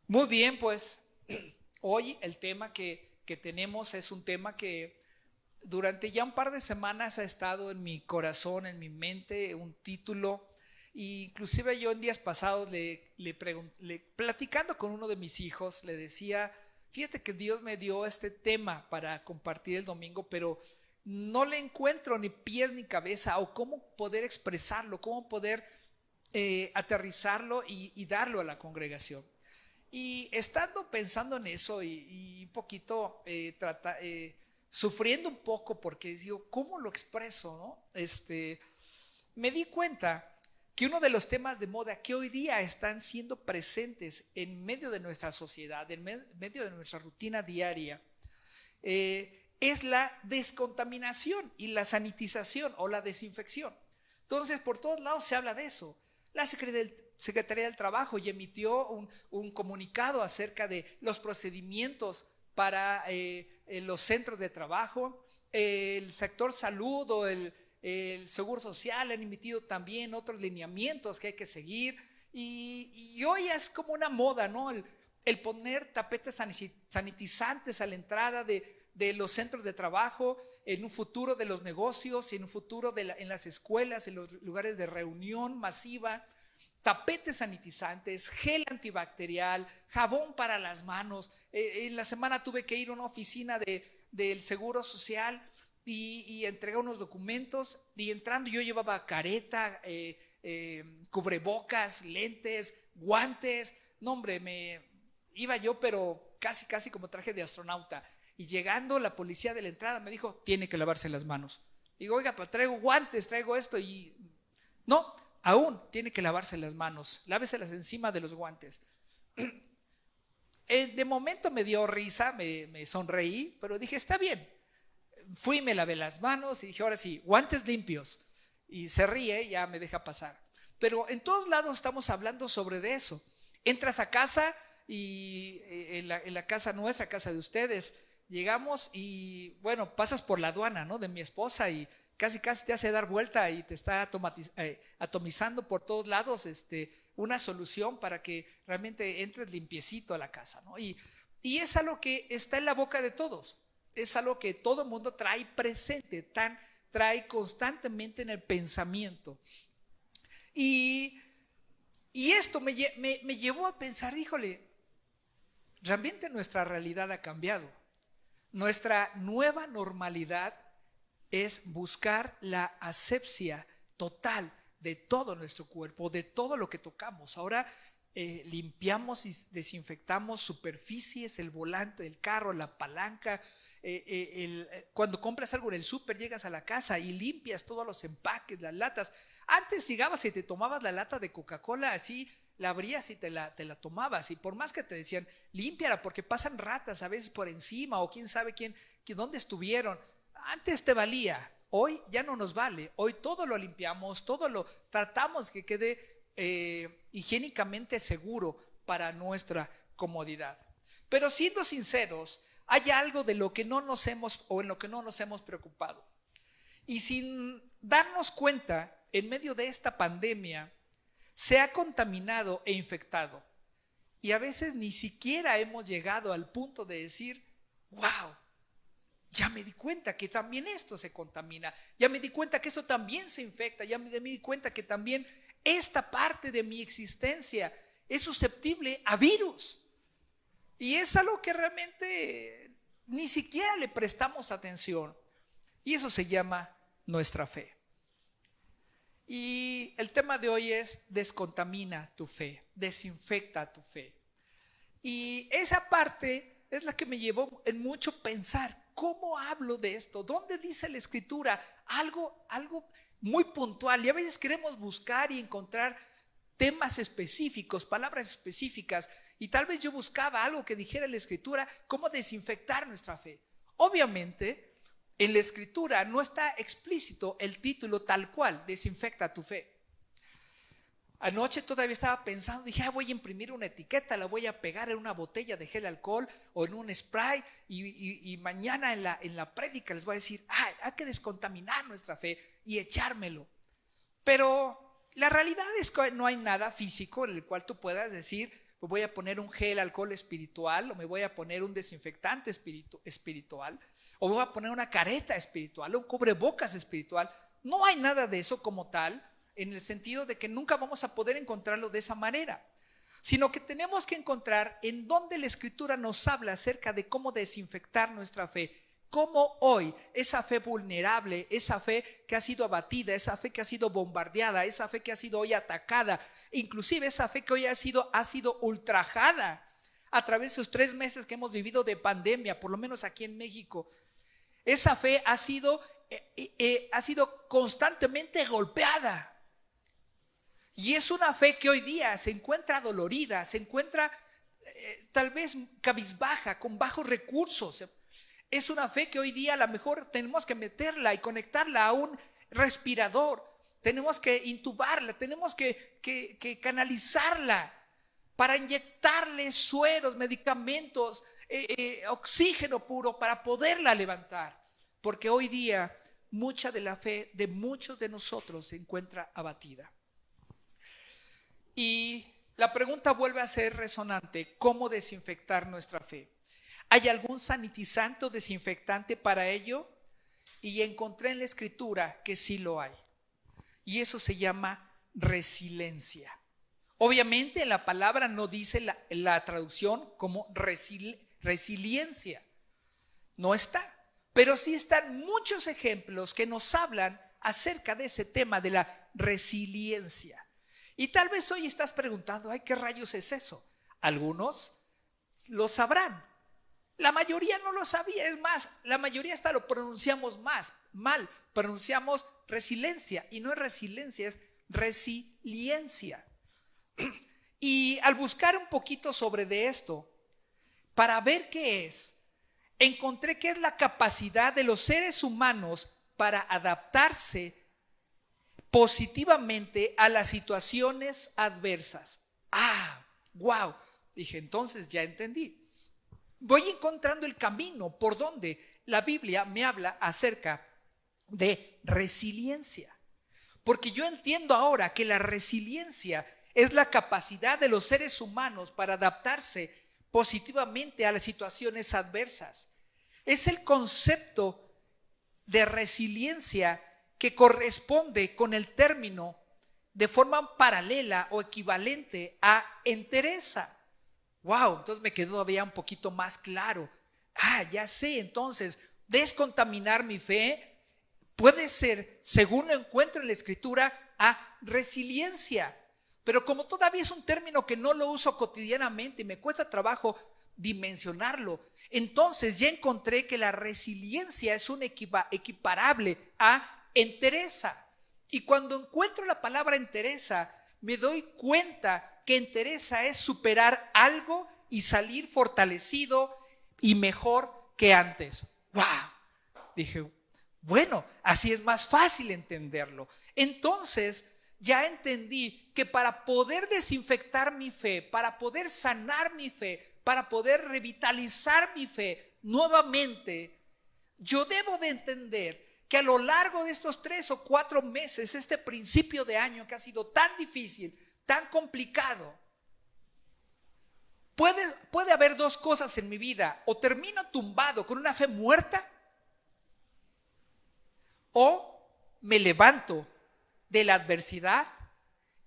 Muy bien, pues hoy el tema que tenemos es un tema que durante ya un par de semanas ha estado en mi corazón, en mi mente, un título. E inclusive yo en días pasados platicando con uno de mis hijos, le decía, fíjate que Dios me dio este tema para compartir el domingo, pero no le encuentro ni pies ni cabeza o cómo poder expresarlo, cómo poder aterrizarlo y darlo a la congregación. Y estando pensando en eso y un poquito sufriendo un poco porque digo, ¿cómo lo expreso? ¿No? Me di cuenta que uno de los temas de moda que hoy día están siendo presentes en medio de nuestra sociedad, en medio de nuestra rutina diaria, es la descontaminación y la sanitización o la desinfección. Entonces, por todos lados se habla de eso. La Secretaría del Trabajo ya emitió un comunicado acerca de los procedimientos para los centros de trabajo. El sector salud o el Seguro Social han emitido también otros lineamientos que hay que seguir. Y hoy es como una moda, ¿no? El poner tapetes sanitizantes a la entrada de los centros de trabajo, en un futuro de los negocios, en un futuro en las escuelas, en los lugares de reunión masiva, tapetes sanitizantes, gel antibacterial, jabón para las manos. En la semana tuve que ir a una oficina del Seguro Social y entregar unos documentos, y entrando yo llevaba careta, cubrebocas, lentes, guantes. No, hombre, iba yo pero casi como traje de astronauta. Y llegando la policía de la entrada me dijo, tiene que lavarse las manos. Digo, oiga, pero traigo guantes, traigo esto. Y no, aún tiene que lavarse las manos, láveselas encima de los guantes. De momento me dio risa, me sonreí, pero dije, está bien. Fui, me lavé las manos y dije, ahora sí, guantes limpios. Y se ríe, ya me deja pasar. Pero en todos lados estamos hablando sobre de eso. Entras a casa y en la casa nuestra, casa de ustedes, llegamos y bueno, pasas por la aduana, ¿no? De mi esposa y casi te hace dar vuelta y te está atomizando por todos lados una solución para que realmente entres limpiecito a la casa, ¿no? Y es algo que está en la boca de todos, es algo que todo el mundo trae presente, trae constantemente en el pensamiento. Y esto me llevó a pensar, híjole, realmente nuestra realidad ha cambiado. Nuestra nueva normalidad es buscar la asepsia total de todo nuestro cuerpo, de todo lo que tocamos. Ahora limpiamos y desinfectamos superficies, el volante del carro, la palanca. Cuando compras algo en el súper, llegas a la casa y limpias todos los empaques, las latas. Antes llegabas y te tomabas la lata de Coca-Cola así, la abrías y te la tomabas, y por más que te decían límpiala porque pasan ratas a veces por encima o quién sabe dónde estuvieron, antes te valía. Hoy ya no nos vale. Hoy todo lo limpiamos, todo lo tratamos que quede higiénicamente seguro para nuestra comodidad. Pero siendo sinceros, hay algo de lo que no nos hemos o en lo que no nos hemos preocupado, y sin darnos cuenta, en medio de esta pandemia se ha contaminado e infectado, y a veces ni siquiera hemos llegado al punto de decir, wow, ya me di cuenta que también esto se contamina, ya me di cuenta que eso también se infecta, ya me di cuenta que también esta parte de mi existencia es susceptible a virus. Y es algo que realmente ni siquiera le prestamos atención, y eso se llama nuestra fe. Y el tema de hoy es descontamina tu fe, desinfecta tu fe. Y esa parte es la que me llevó en mucho pensar, ¿cómo hablo de esto? ¿Dónde dice la Escritura algo muy puntual? Y a veces queremos buscar y encontrar temas específicos, palabras específicas, y tal vez yo buscaba algo que dijera la Escritura, cómo desinfectar nuestra fe. Obviamente, en la Escritura no está explícito el título tal cual, desinfecta tu fe. Anoche todavía estaba pensando, dije, voy a imprimir una etiqueta, la voy a pegar en una botella de gel alcohol o en un spray, y mañana en la prédica les voy a decir, hay que descontaminar nuestra fe y echármelo. Pero la realidad es que no hay nada físico en el cual tú puedas decir, me voy a poner un gel alcohol espiritual, o me voy a poner un desinfectante espiritual, o me voy a poner una careta espiritual, o un cubrebocas espiritual. No hay nada de eso como tal, en el sentido de que nunca vamos a poder encontrarlo de esa manera, sino que tenemos que encontrar en dónde la Escritura nos habla acerca de cómo desinfectar nuestra fe. Cómo hoy esa fe vulnerable, esa fe que ha sido abatida, esa fe que ha sido bombardeada, esa fe que ha sido hoy atacada, inclusive esa fe que hoy ha sido ultrajada a través de esos 3 meses que hemos vivido de pandemia, por lo menos aquí en México. Esa fe ha sido constantemente golpeada. Y es una fe que hoy día se encuentra dolorida, se encuentra tal vez cabizbaja, con bajos recursos. Es una fe que hoy día a lo mejor tenemos que meterla y conectarla a un respirador. Tenemos que intubarla, tenemos que canalizarla para inyectarle sueros, medicamentos, oxígeno puro para poderla levantar. Porque hoy día mucha de la fe de muchos de nosotros se encuentra abatida. Y la pregunta vuelve a ser resonante: ¿cómo desinfectar nuestra fe? ¿Hay algún sanitizante o desinfectante para ello? Y encontré en la Escritura que sí lo hay. Y eso se llama resiliencia. Obviamente en la palabra no dice la traducción como resiliencia. No está. Pero sí están muchos ejemplos que nos hablan acerca de ese tema de la resiliencia. Y tal vez hoy estás preguntando: ay, ¿qué rayos es eso? Algunos lo sabrán. La mayoría no lo sabía. Es más, la mayoría hasta lo pronunciamos mal. Pronunciamos resiliencia, y no es resiliencia, es resiliencia. Y al buscar un poquito sobre de esto, para ver qué es, encontré que es la capacidad de los seres humanos para adaptarse positivamente a las situaciones adversas. Wow. Dije, entonces ya entendí. Voy encontrando el camino por donde la Biblia me habla acerca de resiliencia. Porque yo entiendo ahora que la resiliencia es la capacidad de los seres humanos para adaptarse positivamente a las situaciones adversas. Es el concepto de resiliencia que corresponde con el término de forma paralela o equivalente a entereza. Wow, entonces me quedó todavía un poquito más claro. Ya sé, entonces, descontaminar mi fe puede ser, según lo encuentro en la Escritura, a resiliencia. Pero como todavía es un término que no lo uso cotidianamente y me cuesta trabajo dimensionarlo, entonces ya encontré que la resiliencia es un equiparable a entereza. Y cuando encuentro la palabra entereza, me doy cuenta que entereza es superar algo y salir fortalecido y mejor que antes. ¡Wow! Dije, bueno, así es más fácil entenderlo. Entonces ya entendí que para poder desinfectar mi fe, para poder sanar mi fe, para poder revitalizar mi fe nuevamente, yo debo de entender que a lo largo de estos 3 o 4 meses, este principio de año que ha sido tan difícil, tan complicado, puede haber 2 cosas en mi vida: o termino tumbado con una fe muerta, o me levanto de la adversidad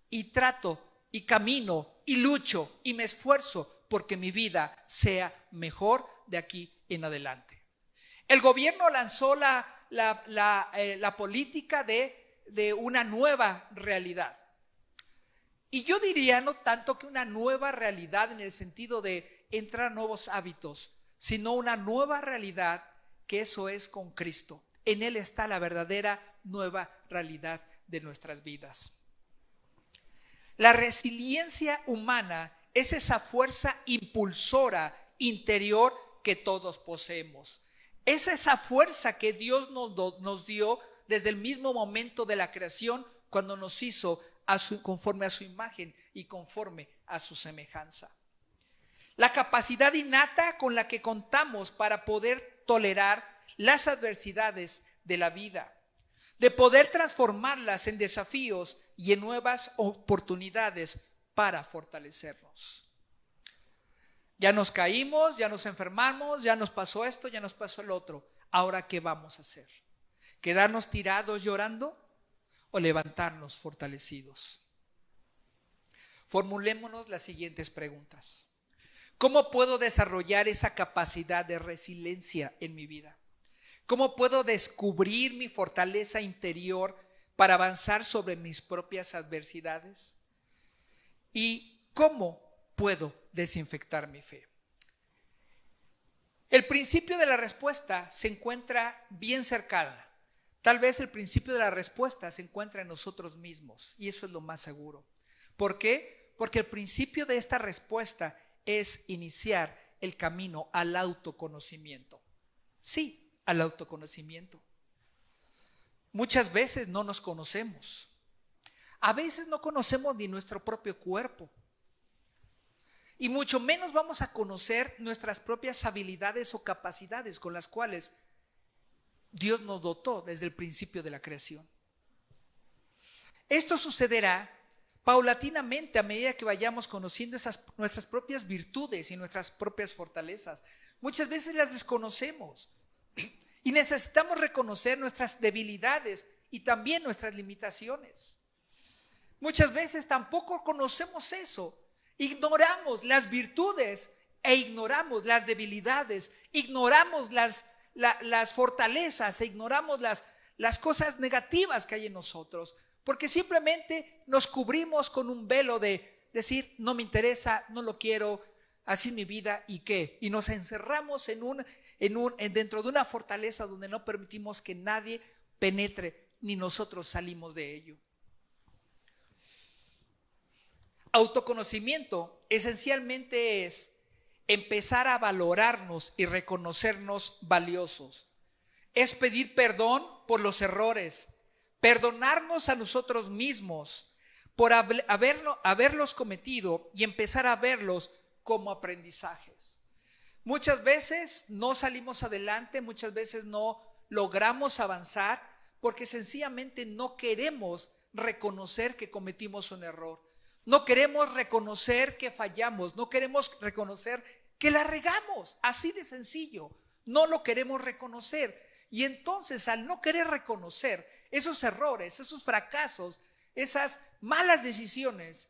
y trato y camino y lucho y me esfuerzo porque mi vida sea mejor de aquí en adelante. El gobierno lanzó la política de una nueva realidad. Y yo diría no tanto que una nueva realidad en el sentido de entrar a nuevos hábitos, sino una nueva realidad que eso es con Cristo. En Él está la verdadera nueva realidad de nuestras vidas. La resiliencia humana es esa fuerza impulsora interior que todos poseemos. Es esa fuerza que Dios nos dio desde el mismo momento de la creación, cuando nos hizo conforme a su imagen y conforme a su semejanza. La capacidad innata con la que contamos para poder tolerar las adversidades de la vida, de poder transformarlas en desafíos y en nuevas oportunidades para fortalecernos. Ya nos caímos, ya nos enfermamos, ya nos pasó esto, ya nos pasó el otro. Ahora, ¿qué vamos a hacer? ¿Quedarnos tirados llorando o levantarnos fortalecidos? Formulémonos las siguientes preguntas. ¿Cómo puedo desarrollar esa capacidad de resiliencia en mi vida? ¿Cómo puedo descubrir mi fortaleza interior para avanzar sobre mis propias adversidades? ¿Y cómo puedo desinfectar mi fe? El principio de la respuesta se encuentra bien cercana. Tal vez el principio de la respuesta se encuentra en nosotros mismos, y eso es lo más seguro. ¿Por qué? Porque el principio de esta respuesta es iniciar el camino al autoconocimiento. Sí, al autoconocimiento. Muchas veces no nos conocemos. A veces no conocemos ni nuestro propio cuerpo. Y mucho menos vamos a conocer nuestras propias habilidades o capacidades con las cuales Dios nos dotó desde el principio de la creación. Esto sucederá paulatinamente a medida que vayamos conociendo nuestras propias virtudes y nuestras propias fortalezas. Muchas veces las desconocemos y necesitamos reconocer nuestras debilidades y también nuestras limitaciones. Muchas veces tampoco conocemos eso. Ignoramos las virtudes e ignoramos las debilidades, ignoramos las fortalezas e ignoramos las cosas negativas que hay en nosotros, porque simplemente nos cubrimos con un velo de decir, no me interesa, no lo quiero, así es mi vida, ¿y qué? Y nos encerramos dentro de una fortaleza donde no permitimos que nadie penetre, ni nosotros salimos de ello. Autoconocimiento esencialmente es empezar a valorarnos y reconocernos valiosos. Es pedir perdón por los errores, perdonarnos a nosotros mismos por haberlos cometido y empezar a verlos como aprendizajes. Muchas veces no salimos adelante, muchas veces no logramos avanzar porque sencillamente no queremos reconocer que cometimos un error. No queremos reconocer que fallamos, no queremos reconocer que la regamos, así de sencillo, no lo queremos reconocer. Y entonces al no querer reconocer esos errores, esos fracasos, esas malas decisiones,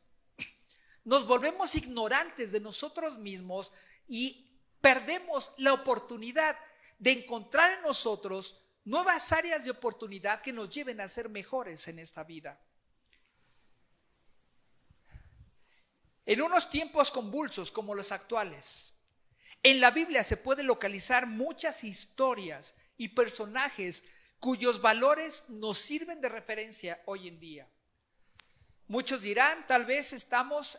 nos volvemos ignorantes de nosotros mismos y perdemos la oportunidad de encontrar en nosotros nuevas áreas de oportunidad que nos lleven a ser mejores en esta vida. En unos tiempos convulsos como los actuales, en la Biblia se puede localizar muchas historias y personajes cuyos valores nos sirven de referencia hoy en día. Muchos dirán, tal vez estamos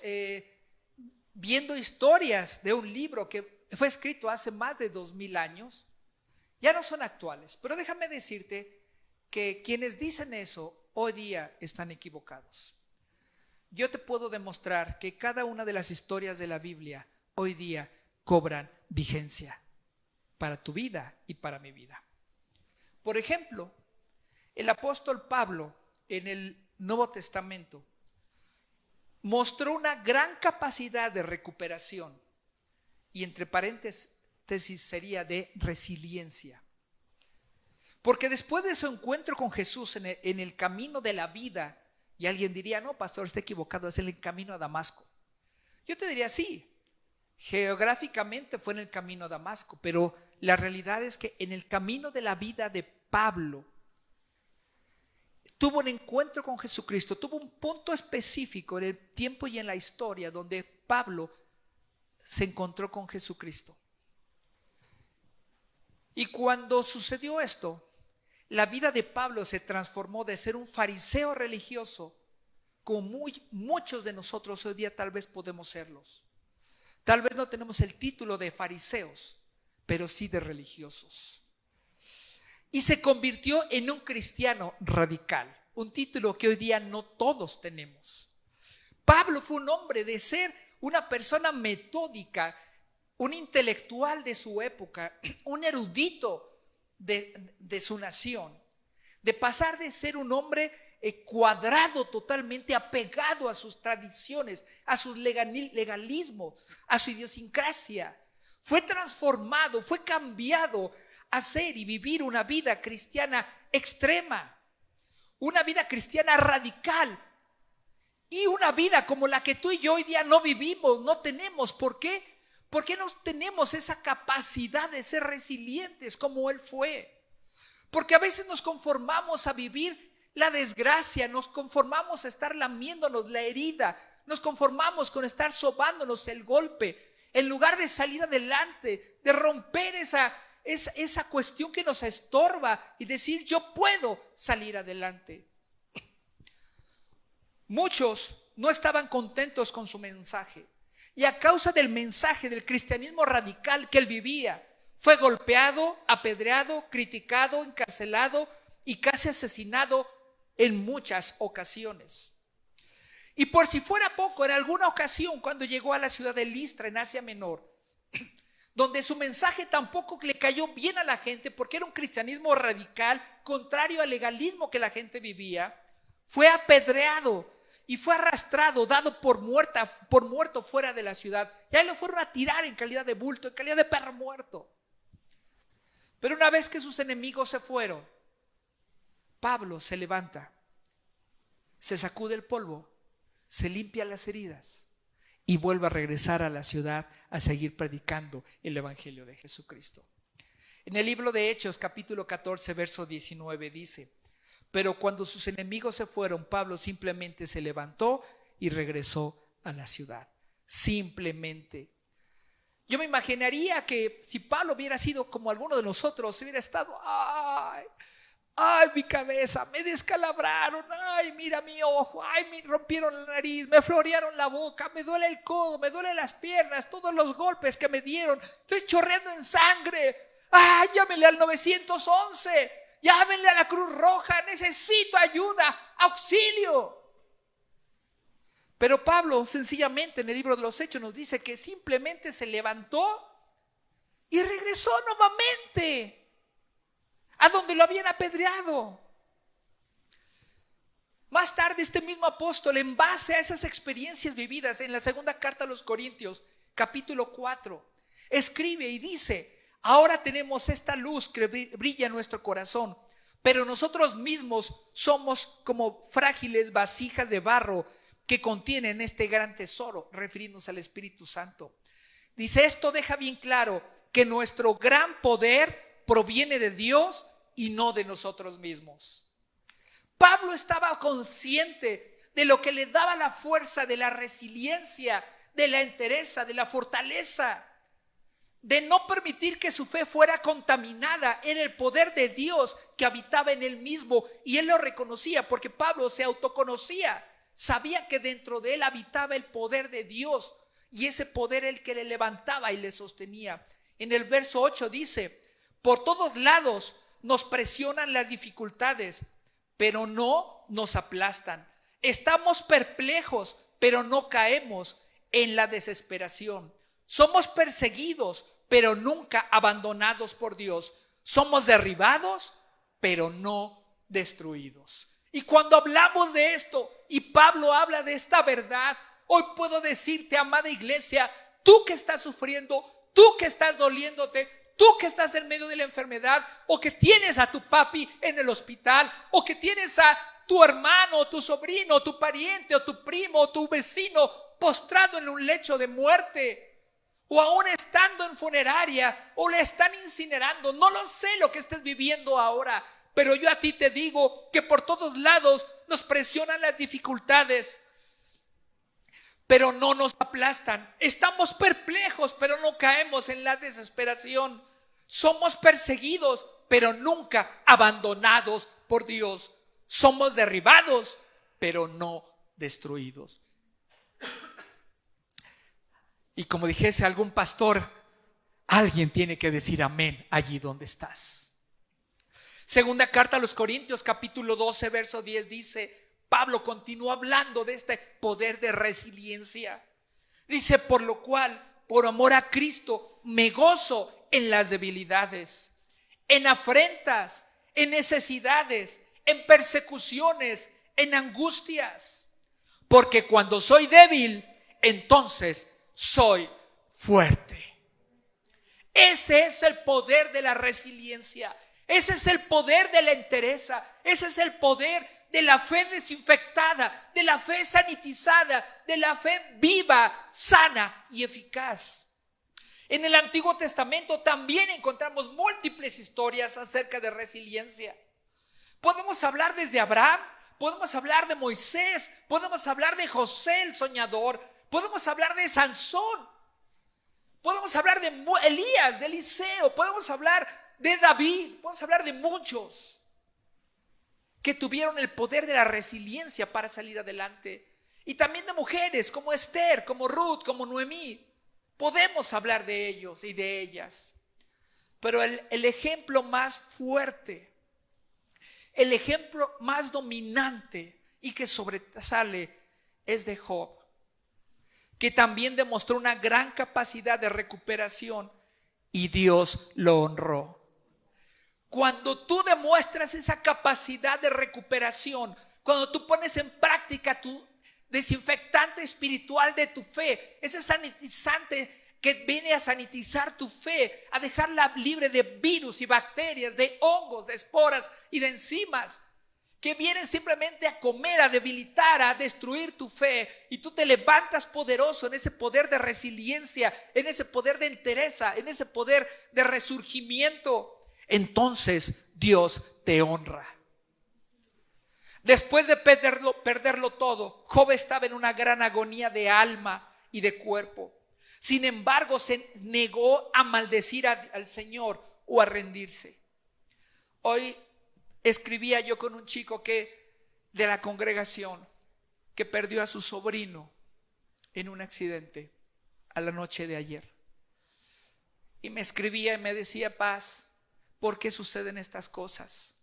viendo historias de un libro que fue escrito hace más de 2000 años, ya no son actuales, pero déjame decirte que quienes dicen eso hoy día están equivocados. Yo te puedo demostrar que cada una de las historias de la Biblia hoy día cobran vigencia para tu vida y para mi vida. Por ejemplo, el apóstol Pablo en el Nuevo Testamento mostró una gran capacidad de recuperación y entre paréntesis sería de resiliencia. Porque después de su encuentro con Jesús en el camino de la vida, y alguien diría, no, pastor, está equivocado, es el camino a Damasco. Yo te diría, sí, geográficamente fue en el camino a Damasco, pero la realidad es que en el camino de la vida de Pablo, tuvo un encuentro con Jesucristo, tuvo un punto específico en el tiempo y en la historia donde Pablo se encontró con Jesucristo. Y cuando sucedió esto, la vida de Pablo se transformó de ser un fariseo religioso, como muchos de nosotros hoy día tal vez podemos serlos. Tal vez no tenemos el título de fariseos, pero sí de religiosos. Y se convirtió en un cristiano radical, un título que hoy día no todos tenemos. Pablo fue un hombre de ser una persona metódica, un intelectual de su época, un erudito de su nación, de pasar de ser un hombre cuadrado, totalmente apegado a sus tradiciones, a sus legalismos, a su idiosincrasia. Fue transformado, fue cambiado a ser y vivir una vida cristiana extrema, una vida cristiana radical y una vida como la que tú y yo hoy día no vivimos, no tenemos. ¿Por qué? Porque no tenemos esa capacidad de ser resilientes como Él fue. Porque a veces nos conformamos a vivir la desgracia, nos conformamos a estar lamiéndonos la herida, nos conformamos con estar sobándonos el golpe, en lugar de salir adelante, de romper esa cuestión que nos estorba y decir: yo puedo salir adelante. Muchos no estaban contentos con su mensaje, y a causa del mensaje del cristianismo radical que él vivía, fue golpeado, apedreado, criticado, encarcelado y casi asesinado en muchas ocasiones. Y por si fuera poco, en alguna ocasión, cuando llegó a la ciudad de Listra en Asia Menor, donde su mensaje tampoco le cayó bien a la gente, porque era un cristianismo radical, contrario al legalismo que la gente vivía, fue apedreado y fue arrastrado, dado por muerto fuera de la ciudad. Y ahí lo fueron a tirar en calidad de bulto, en calidad de perro muerto. Pero una vez que sus enemigos se fueron, Pablo se levanta, se sacude el polvo, se limpia las heridas y vuelve a regresar a la ciudad a seguir predicando el evangelio de Jesucristo. En el libro de Hechos, capítulo 14, verso 19 dice: pero cuando sus enemigos se fueron, Pablo simplemente se levantó y regresó a la ciudad. Simplemente. Yo me imaginaría que si Pablo hubiera sido como alguno de nosotros, hubiera estado: ay, mi cabeza, me descalabraron, ay, mira mi ojo, ay, me rompieron la nariz, me florearon la boca, me duele el codo, me duelen las piernas, todos los golpes que me dieron, estoy chorreando en sangre. Ay, llámenle al 911, llámenle a la Cruz Roja, necesito ayuda, auxilio. Pero Pablo sencillamente en el libro de los Hechos nos dice que simplemente se levantó y regresó nuevamente a donde lo habían apedreado. Más tarde este mismo apóstol, en base a esas experiencias vividas, en la segunda carta a los Corintios, capítulo 4, escribe y dice: ahora tenemos esta luz que brilla en nuestro corazón, pero nosotros mismos somos como frágiles vasijas de barro que contienen este gran tesoro, refiriéndose al Espíritu Santo. Dice: esto deja bien claro que nuestro gran poder proviene de Dios y no de nosotros mismos. Pablo estaba consciente de lo que le daba la fuerza, de la resiliencia, de la entereza, de la fortaleza, de no permitir que su fe fuera contaminada en el poder de Dios que habitaba en él mismo. Y él lo reconocía porque Pablo se autoconocía, sabía que dentro de él habitaba el poder de Dios, y ese poder el que le levantaba y le sostenía. En el verso 8 dice: por todos lados nos presionan las dificultades, pero no nos aplastan. Estamos perplejos, pero no caemos en la desesperación. Somos perseguidos, pero nunca abandonados por Dios. Somos derribados, pero no destruidos. Y cuando hablamos de esto, y Pablo habla de esta verdad, hoy puedo decirte, amada iglesia, tú que estás sufriendo, tú que estás doliéndote, tú que estás en medio de la enfermedad, o que tienes a tu papi en el hospital, o que tienes a tu hermano, tu sobrino, tu pariente, o tu primo, o tu vecino postrado en un lecho de muerte, o aún estando en funeraria, o le están incinerando. No lo sé lo que estés viviendo ahora, pero yo a ti te digo que por todos lados nos presionan las dificultades, pero no nos aplastan. Estamos perplejos, pero no caemos en la desesperación. Somos perseguidos, pero nunca abandonados por Dios. Somos derribados, pero no destruidos. Y como dijese algún pastor, alguien tiene que decir amén allí donde estás. Segunda carta a los Corintios, capítulo 12, verso 10 dice: Pablo continúa hablando de este poder de resiliencia. Dice: por lo cual, por amor a Cristo, me gozo en las debilidades, en afrentas, en necesidades, en persecuciones, en angustias, porque cuando soy débil, entonces soy fuerte. Ese es el poder de la resiliencia. Ese es el poder de la entereza. Ese es el poder de la fe desinfectada, de la fe sanitizada, de la fe viva, sana y eficaz. En el Antiguo Testamento también encontramos múltiples historias acerca de resiliencia. Podemos hablar desde Abraham, podemos hablar de Moisés, podemos hablar de José el soñador, podemos hablar de Sansón, podemos hablar de Elías, de Eliseo, podemos hablar de David, podemos hablar de muchos que tuvieron el poder de la resiliencia para salir adelante. Y también de mujeres como Esther, como Ruth, como Noemí. Podemos hablar de ellos y de ellas. Pero el ejemplo más fuerte, el ejemplo más dominante y que sobresale es de Job, que también demostró una gran capacidad de recuperación y Dios lo honró. Cuando tú demuestras esa capacidad de recuperación, cuando tú pones en práctica tu desinfectante espiritual de tu fe, ese sanitizante que viene a sanitizar tu fe, a dejarla libre de virus y bacterias, de hongos, de esporas y de enzimas, que vienen simplemente a comer, a debilitar, a destruir tu fe, y tú te levantas poderoso en ese poder de resiliencia, en ese poder de entereza, en ese poder de resurgimiento. Entonces Dios te honra. Después de perderlo todo, Job estaba en una gran agonía de alma y de cuerpo. Sin embargo, se negó a maldecir al Señor o a rendirse. Hoy escribía yo con un chico de la congregación que perdió a su sobrino en un accidente a la noche de ayer. Y me escribía y me decía: Paz, ¿por qué suceden estas cosas?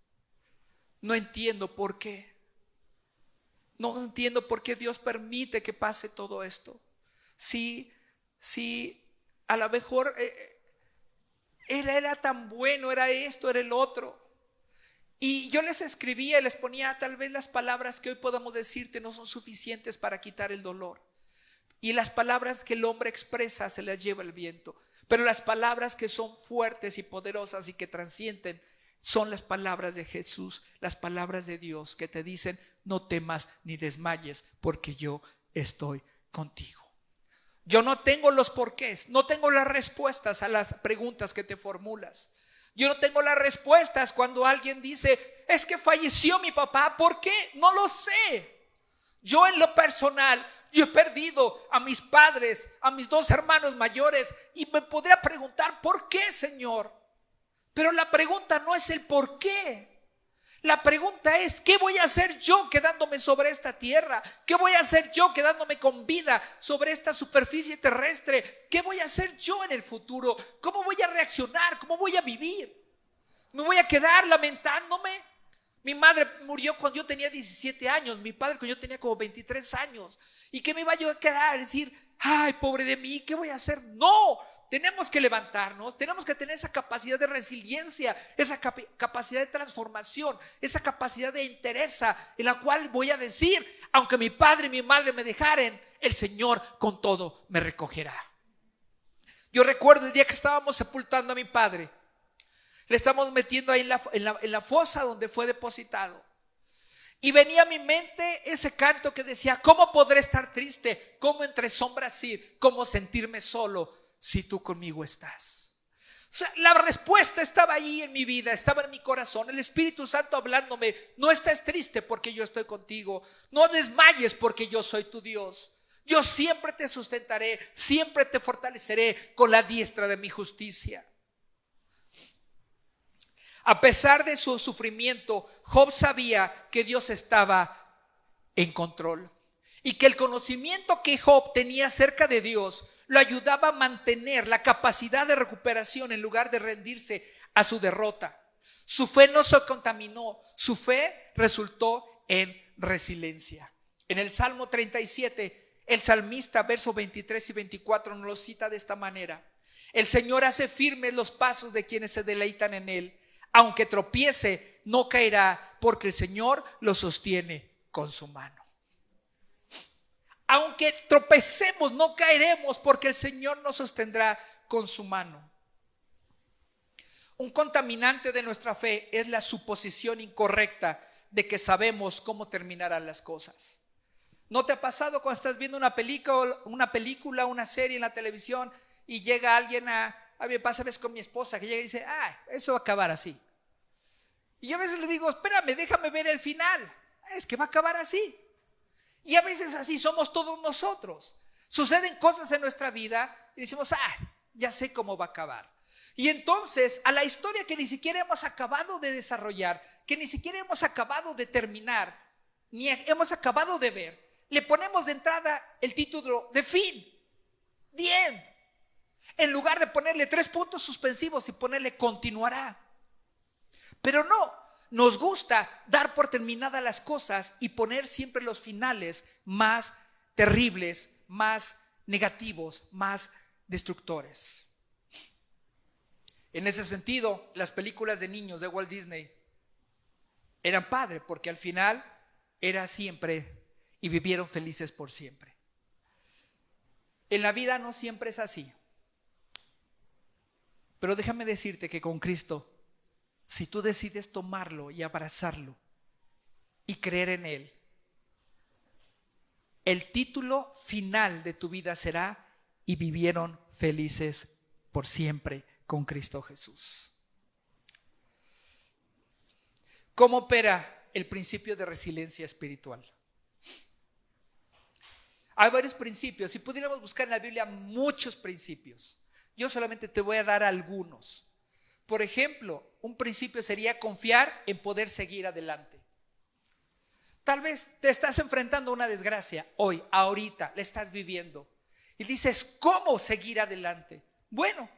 No entiendo por qué. No entiendo por qué Dios permite que pase todo esto. Si a lo mejor era tan bueno, era esto, era el otro. Y yo les escribía y les ponía: tal vez las palabras que hoy podamos decirte no son suficientes para quitar el dolor. Y las palabras que el hombre expresa se las lleva el viento. Pero las palabras que son fuertes y poderosas y que trascienden son las palabras de Jesús, las palabras de Dios que te dicen: no temas ni desmayes, porque yo estoy contigo. Yo no tengo los porqués, no tengo las respuestas a las preguntas que te formulas. Yo no tengo las respuestas cuando alguien dice: es que falleció mi papá. ¿Por qué? No lo sé. Yo en lo personal, yo he perdido a mis padres, a mis 2 hermanos mayores, y me podría preguntar: ¿por qué, Señor? Pero la pregunta no es el por qué. La pregunta es: ¿qué voy a hacer yo quedándome sobre esta tierra? ¿Qué voy a hacer yo quedándome con vida sobre esta superficie terrestre? ¿Qué voy a hacer yo en el futuro? ¿Cómo voy a reaccionar? ¿Cómo voy a vivir? ¿Me voy a quedar lamentándome? Mi madre murió cuando yo tenía 17 años, mi padre cuando yo tenía como 23 años. ¿Y qué me iba yo a quedar? Decir: ay, pobre de mí, ¿qué voy a hacer? No, tenemos que levantarnos, tenemos que tener esa capacidad de resiliencia, esa capacidad de transformación, esa capacidad de entereza, en la cual voy a decir: aunque mi padre y mi madre me dejaren, el Señor con todo me recogerá. Yo recuerdo el día que estábamos sepultando a mi padre. Le estamos metiendo ahí en la fosa donde fue depositado. Y venía a mi mente ese canto que decía: ¿cómo podré estar triste? ¿Cómo entre sombras ir? ¿Cómo sentirme solo si tú conmigo estás? O sea, la respuesta estaba ahí en mi vida, estaba en mi corazón. El Espíritu Santo hablándome: no estés triste porque yo estoy contigo. No desmayes porque yo soy tu Dios. Yo siempre te sustentaré, siempre te fortaleceré con la diestra de mi justicia. A pesar de su sufrimiento, Job sabía que Dios estaba en control y que el conocimiento que Job tenía acerca de Dios lo ayudaba a mantener la capacidad de recuperación en lugar de rendirse a su derrota. Su fe no se contaminó, su fe resultó en resiliencia. En el Salmo 37, el salmista, versos 23 y 24, nos lo cita de esta manera: el Señor hace firmes los pasos de quienes se deleitan en Él. Aunque tropiece, no caerá, porque el Señor lo sostiene con su mano. Aunque tropecemos, no caeremos, porque el Señor nos sostendrá con su mano. Un contaminante de nuestra fe es la suposición incorrecta de que sabemos cómo terminarán las cosas. ¿No te ha pasado cuando estás viendo una película, una serie en la televisión y llega alguien a mí me pasa a veces con mi esposa que llega y dice, eso va a acabar así? Y yo a veces le digo, espérame, déjame ver el final. Es que va a acabar así. Y a veces así somos todos nosotros. Suceden cosas en nuestra vida y decimos, ya sé cómo va a acabar. Y entonces a la historia que ni siquiera hemos acabado de desarrollar, que ni siquiera hemos acabado de terminar, ni hemos acabado de ver, le ponemos de entrada el título de fin. Bien. En lugar de ponerle 3 puntos suspensivos y ponerle continuará. Pero no, nos gusta dar por terminadas las cosas y poner siempre los finales más terribles, más negativos, más destructores. En ese sentido, las películas de niños de Walt Disney eran padres porque al final era siempre y vivieron felices por siempre. En la vida no siempre es así. Pero déjame decirte que con Cristo, si tú decides tomarlo y abrazarlo y creer en Él, el título final de tu vida será y vivieron felices por siempre con Cristo Jesús. ¿Cómo opera el principio de resiliencia espiritual? Hay varios principios. Si pudiéramos buscar en la Biblia muchos principios, yo solamente te voy a dar algunos. Por ejemplo, un principio sería confiar en poder seguir adelante. Tal vez te estás enfrentando a una desgracia hoy, ahorita, la estás viviendo. Y dices, ¿cómo seguir adelante? Bueno,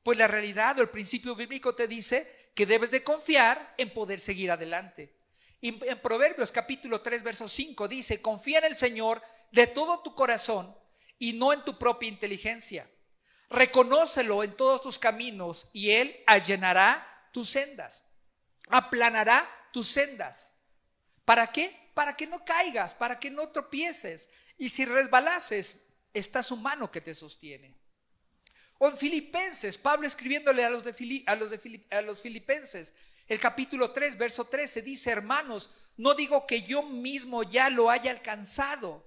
pues la realidad o el principio bíblico te dice que debes de confiar en poder seguir adelante. Y en Proverbios capítulo 3, verso 5 dice, confía en el Señor de todo tu corazón y no en tu propia inteligencia. Reconócelo en todos tus caminos y Él allanará tus sendas, aplanará tus sendas. ¿Para qué? Para que no caigas, para que no tropieces. Y si resbalases, está su mano que te sostiene. O en Filipenses, Pablo escribiéndole a los filipenses, el capítulo 3, verso 13, dice, hermanos, no digo que yo mismo ya lo haya alcanzado.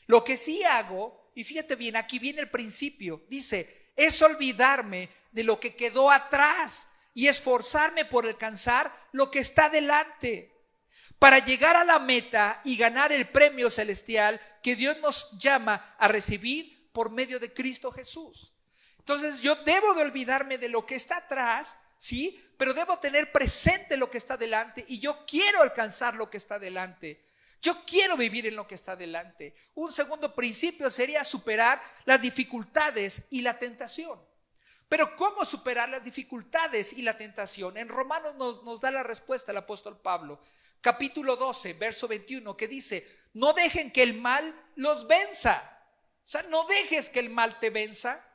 Lo que sí hago, y fíjate bien, aquí viene el principio, dice, es olvidarme de lo que quedó atrás y esforzarme por alcanzar lo que está delante, para llegar a la meta y ganar el premio celestial que Dios nos llama a recibir por medio de Cristo Jesús. Entonces yo debo de olvidarme de lo que está atrás, ¿sí? Pero debo tener presente lo que está delante y yo quiero alcanzar lo que está delante. Yo quiero vivir en lo que está delante. Un segundo principio sería superar las dificultades y la tentación. Pero ¿cómo superar las dificultades y la tentación? En Romanos nos da la respuesta el apóstol Pablo. Capítulo 12, verso 21, que dice, no dejen que el mal los venza. O sea, no dejes que el mal te venza.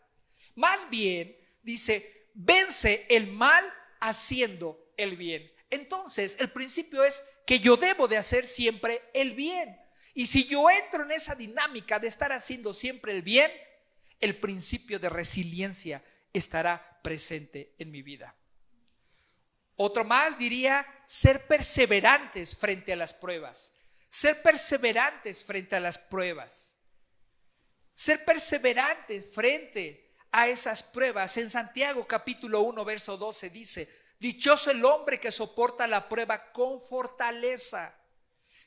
Más bien, dice, vence el mal haciendo el bien. Entonces, el principio es que yo debo de hacer siempre el bien. Y si yo entro en esa dinámica de estar haciendo siempre el bien, el principio de resiliencia estará presente en mi vida. Otro más diría ser perseverantes frente a las pruebas. Ser perseverantes frente a las pruebas. Ser perseverantes frente a esas pruebas. En Santiago capítulo 1, verso 12 dice, dichoso el hombre que soporta la prueba con fortaleza,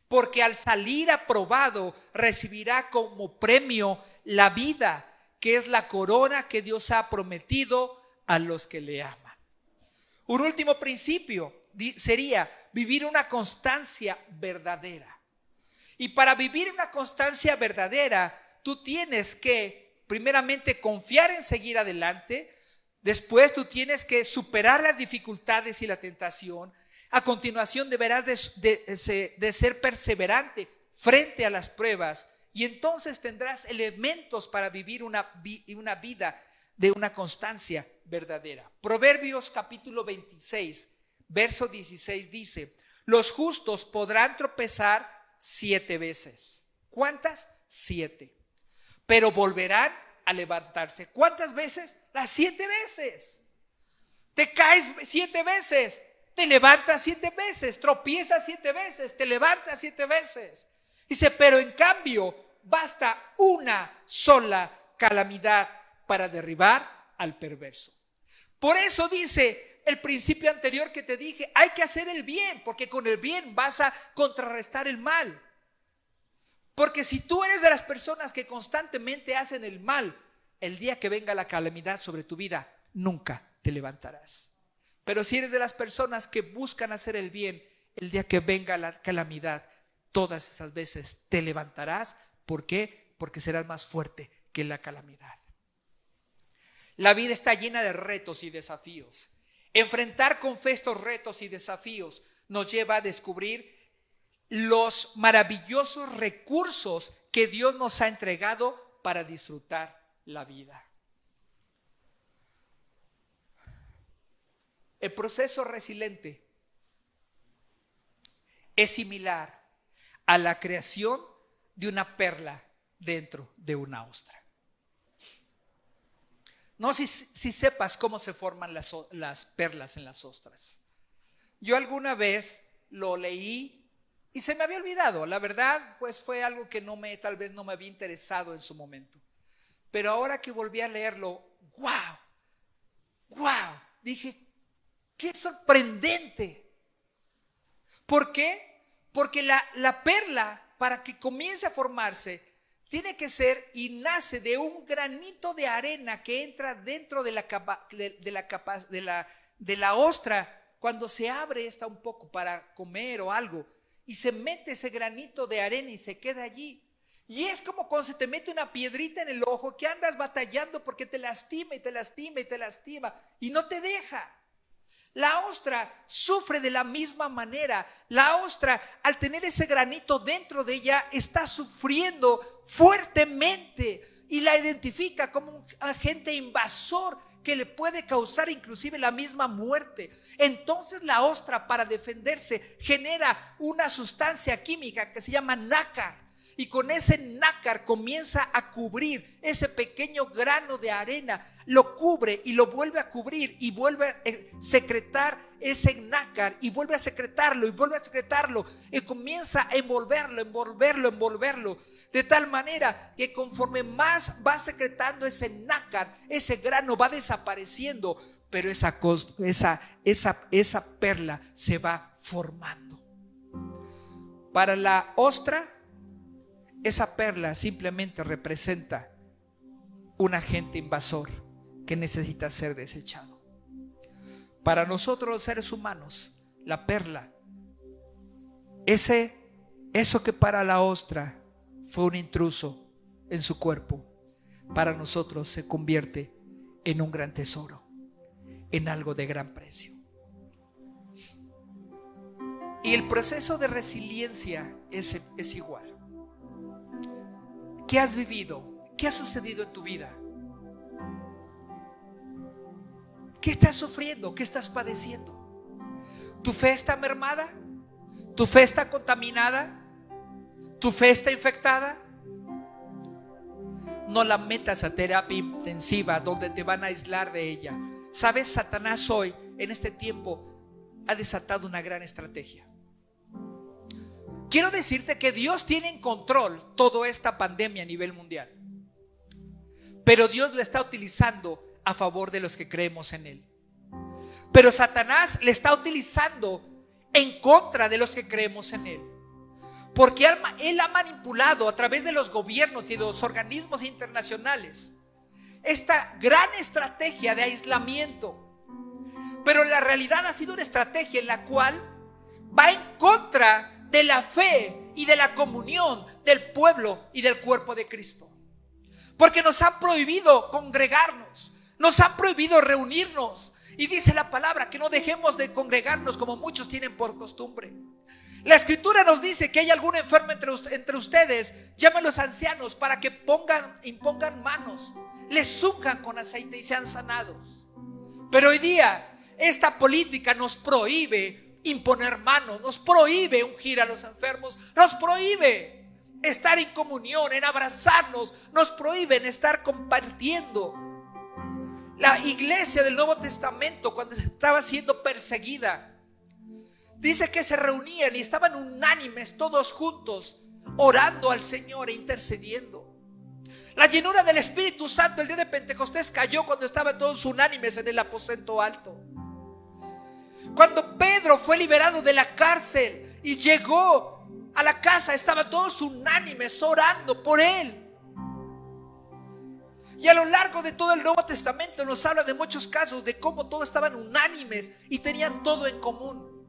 porque al salir aprobado recibirá como premio la vida, que es la corona que Dios ha prometido a los que le aman. Un último principio sería vivir una constancia verdadera. Y para vivir una constancia verdadera, tú tienes que primeramente confiar en seguir adelante. Después tú tienes que superar las dificultades y la tentación. A continuación deberás de ser perseverante frente a las pruebas. Y entonces tendrás elementos para vivir una vida de una constancia verdadera. Proverbios capítulo 26, verso 16 dice, los justos podrán tropezar, 7 veces. ¿Cuántas? 7. Pero volverán a levantarse. ¿Cuántas veces? Las 7 veces. Te caes 7 veces, te levantas 7 veces, tropiezas 7 veces, te levantas 7 veces. Dice, pero en cambio basta una sola calamidad para derribar al perverso. Por eso dice el principio anterior que te dije, hay que hacer el bien, porque con el bien vas a contrarrestar el mal. Porque si tú eres de las personas que constantemente hacen el mal, el día que venga la calamidad sobre tu vida, nunca te levantarás. Pero si eres de las personas que buscan hacer el bien, el día que venga la calamidad, todas esas veces te levantarás. ¿Por qué? Porque serás más fuerte que la calamidad. La vida está llena de retos y desafíos. Enfrentar con fe estos retos y desafíos nos lleva a descubrir los maravillosos recursos que Dios nos ha entregado para disfrutar la vida. El proceso resiliente es similar a la creación de una perla dentro de una ostra. No sé si sepas cómo se forman las perlas en las ostras. Yo alguna vez lo leí y se me había olvidado. La verdad, pues fue algo que tal vez no me había interesado en su momento. Pero ahora que volví a leerlo, ¡wow! Dije, ¡qué sorprendente! ¿Por qué? Porque la perla, para que comience a formarse, tiene que ser y nace de un granito de arena que entra dentro de la ostra cuando se abre esta un poco para comer o algo, y se mete ese granito de arena y se queda allí. Y es como cuando se te mete una piedrita en el ojo que andas batallando porque te lastima y te lastima y te lastima y no te deja. La ostra sufre de la misma manera. La ostra, al tener ese granito dentro de ella, está sufriendo fuertemente y la identifica como un agente invasor que le puede causar inclusive la misma muerte. Entonces la ostra, para defenderse, genera una sustancia química que se llama nácar. Y con ese nácar comienza a cubrir ese pequeño grano de arena, lo cubre y lo vuelve a cubrir y vuelve a secretar ese nácar y vuelve a secretarlo y vuelve a secretarlo y comienza a envolverlo, de tal manera que conforme más va secretando ese nácar, ese grano va desapareciendo, pero esa perla se va formando. Para la ostra, esa perla simplemente representa un agente invasor que necesita ser desechado. Para nosotros los seres humanos, la perla, eso que para la ostra fue un intruso en su cuerpo, para nosotros se convierte en un gran tesoro, en algo de gran precio. Y el proceso de resiliencia es igual. ¿Qué has vivido? ¿Qué ha sucedido en tu vida? ¿Qué estás sufriendo? ¿Qué estás padeciendo? ¿Tu fe está mermada? ¿Tu fe está contaminada? ¿Tu fe está infectada? No la metas a terapia intensiva donde te van a aislar de ella. ¿Sabes? Satanás hoy, en este tiempo, ha desatado una gran estrategia. Quiero decirte que Dios tiene en control toda esta pandemia a nivel mundial, pero Dios la está utilizando a favor de los que creemos en Él. Pero Satanás le está utilizando en contra de los que creemos en Él, porque Él ha manipulado a través de los gobiernos y de los organismos internacionales esta gran estrategia de aislamiento. Pero la realidad ha sido una estrategia en la cual va en contra de la fe y de la comunión del pueblo y del cuerpo de Cristo. Porque nos han prohibido congregarnos, nos han prohibido reunirnos. Y dice la palabra que no dejemos de congregarnos como muchos tienen por costumbre. La escritura nos dice que hay algún enfermo entre ustedes, llamen a los ancianos para que impongan manos, les unjan con aceite y sean sanados. Pero hoy día esta política nos prohíbe imponer manos, nos prohíbe ungir a los enfermos, nos prohíbe estar en comunión, en abrazarnos, nos prohíben estar compartiendo. La iglesia del Nuevo Testamento, cuando estaba siendo perseguida, dice que se reunían y estaban unánimes todos juntos, orando al Señor e intercediendo. La llenura del Espíritu Santo el día de Pentecostés cayó cuando estaban todos unánimes en el aposento alto. Cuando Pedro fue liberado de la cárcel y llegó a la casa, estaban todos unánimes orando por él. Y a lo largo de todo el Nuevo Testamento nos habla de muchos casos de cómo todos estaban unánimes y tenían todo en común.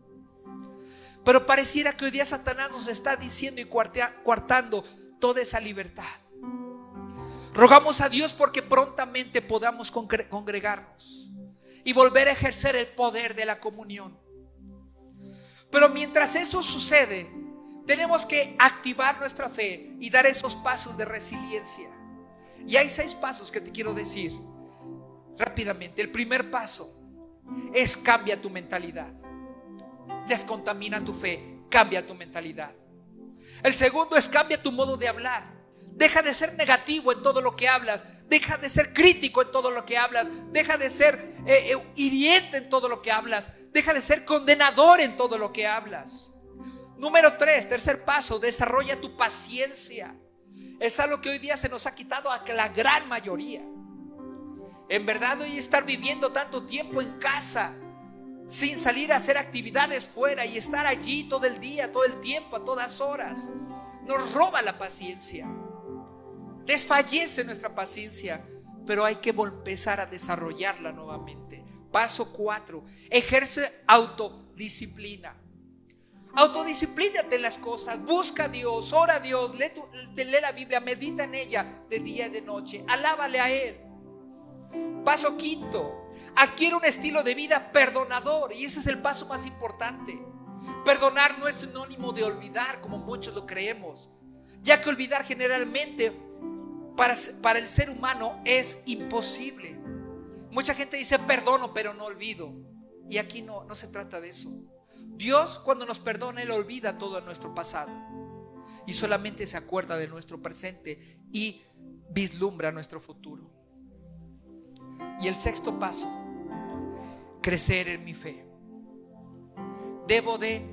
Pero pareciera que hoy día Satanás nos está diciendo y coartando toda esa libertad. Rogamos a Dios porque prontamente podamos congregarnos y volver a ejercer el poder de la comunión. Pero mientras eso sucede, tenemos que activar nuestra fe y dar esos pasos de resiliencia. Y hay 6 pasos que te quiero decir rápidamente. El primer paso es: cambia tu mentalidad. Descontamina tu fe, cambia tu mentalidad. El segundo es: cambia tu modo de hablar. Deja de ser negativo en todo lo que hablas. Deja de ser crítico en todo lo que hablas. Deja de ser hiriente en todo lo que hablas. Deja de ser condenador en todo lo que hablas. Número 3, tercer paso: desarrolla tu paciencia. Es algo que hoy día se nos ha quitado a la gran mayoría. En verdad, hoy estar viviendo tanto tiempo en casa, sin salir a hacer actividades fuera y estar allí todo el día, todo el tiempo, a todas horas, nos roba la paciencia. Desfallece nuestra paciencia, pero hay que empezar a desarrollarla nuevamente. Paso 4, ejerce autodisciplina. Autodisciplínate en las cosas, busca a Dios, ora a Dios, lee la Biblia, medita en ella de día y de noche, alábale a Él. Paso 5, adquiere un estilo de vida perdonador, y ese es el paso más importante. Perdonar no es sinónimo de olvidar, como muchos lo creemos, ya que olvidar generalmente para el ser humano es imposible. Mucha gente dice perdono pero no olvido, y aquí no se trata de eso. Dios, cuando nos perdona, Él olvida todo nuestro pasado y solamente se acuerda de nuestro presente y vislumbra nuestro futuro. Y el sexto paso: crecer en mi fe. Debo de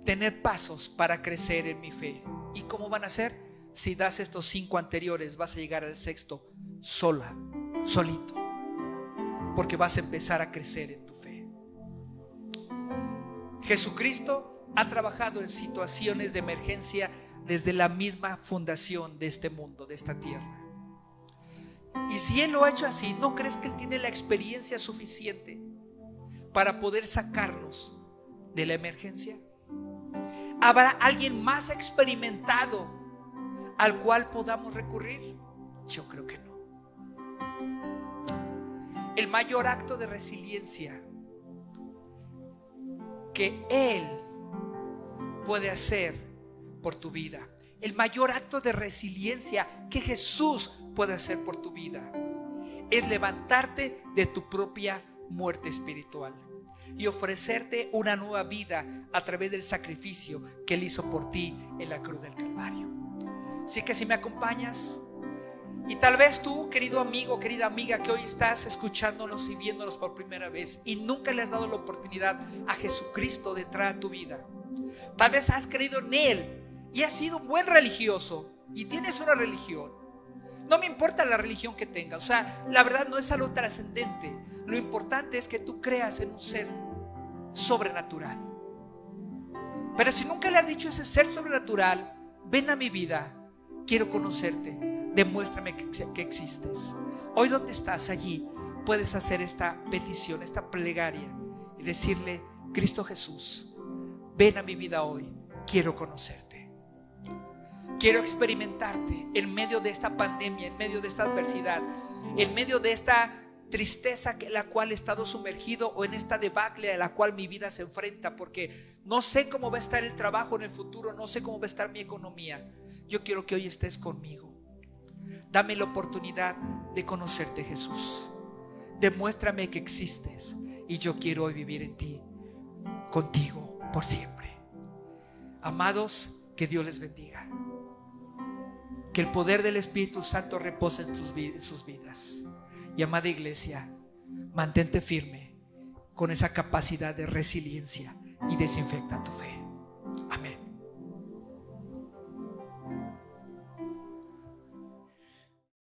tener pasos para crecer en mi fe. ¿Y cómo van a ser? Si das estos 5 anteriores, vas a llegar al sexto solito, porque vas a empezar a crecer en tu fe. Jesucristo ha trabajado en situaciones de emergencia desde la misma fundación de este mundo, de esta tierra. Y si Él lo ha hecho así, ¿no crees que Él tiene la experiencia suficiente para poder sacarnos de la emergencia? ¿Habrá alguien más experimentado al cual podamos recurrir? Yo creo que no. El mayor acto de resiliencia que Él puede hacer por tu vida, el mayor acto de resiliencia que Jesús puede hacer por tu vida, es levantarte de tu propia muerte espiritual y ofrecerte una nueva vida a través del sacrificio que Él hizo por ti en la cruz del Calvario. Así que si me acompañas, y tal vez tú, querido amigo, querida amiga, que hoy estás escuchándonos y viéndonos por primera vez y nunca le has dado la oportunidad a Jesucristo de entrar a tu vida. Tal vez has creído en Él y has sido un buen religioso y tienes una religión. No me importa la religión que tengas, o sea, la verdad no es algo trascendente. Lo importante es que tú creas en un ser sobrenatural. Pero si nunca le has dicho a ese ser sobrenatural: ven a mi vida, quiero conocerte, demuéstrame que existes. Hoy donde estás, allí puedes hacer esta petición, esta plegaria y decirle: Cristo Jesús, ven a mi vida hoy, quiero conocerte, quiero experimentarte en medio de esta pandemia, en medio de esta adversidad, en medio de esta tristeza en la cual he estado sumergido, o en esta debacle a la cual mi vida se enfrenta, porque no sé cómo va a estar el trabajo en el futuro, no sé cómo va a estar mi economía. Yo quiero que hoy estés conmigo. Dame la oportunidad de conocerte, Jesús. Demuéstrame que existes y yo quiero hoy vivir en ti. contigo por siempre. Amados, que Dios les bendiga. Que el poder del Espíritu Santo repose en sus vidas. Y amada iglesia, mantente firme con esa capacidad de resiliencia y desinfecta tu fe.